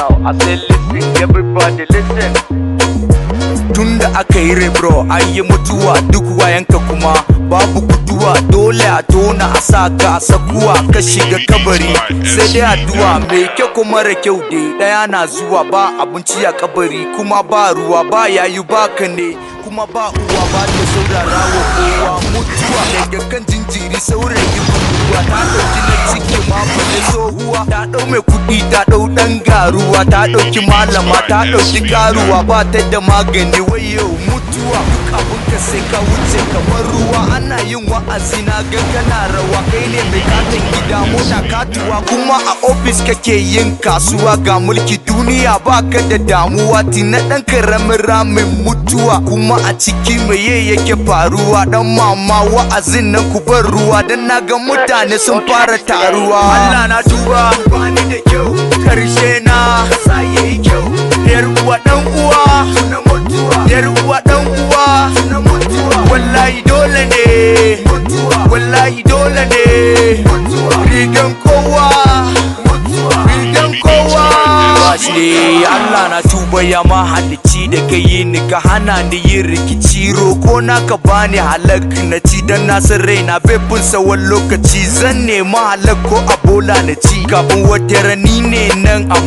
now. I say listen, everybody listen. Tunda aka yi rebro ayi mutuwa duk wayanka kuma babu guduwa dole a tona a saka a sakuwa ka shiga kabari sai dai addu'a mai kyau kuma mara kyau dai daya na zuwa ba abinci a kabari kuma ba ruwa ba yayi baka ne kuma ba uwa ba ta saurara wa kowa mutuwa daga kan jinjiri saurayi buruwa ta dauki na ciki ma bane tsohuwa ta dau mai kudi ta dau dan garuwa ta dauki malama ta dauki karuwa ba ta da magani wayo mutuwa duk abun ka sai ka wuce kamar ruwa ana yin wa'azi na ga kana rawa kai ne mai katin gida mota katuwa kuma a office kake yin kasuwa ga mulki duniya baka da damuwa tina dan karamin ramin mutuwa kuma a ciki meye yake faruwa dan mama wa'azin nan ku bar ruwa dan naga mutane sun fara taruwa Allah na tuba bani da kyau karshe na sa yayi kyau yar uwa dan uwa na mutuwa yar uwa dan uwa na mutuwa wallahi dole ne mutuwa wallahi dole ne mutuwa rigan kowa mutuwa rigan kowa ne Allah na tuba ya mahalicci da kai ni ka hana ni yin rikici roko na ka bani halak na ci dan na san raina bai bin sawan lokaci zan nema halak ko abola na ci kafin wata rani ne nan a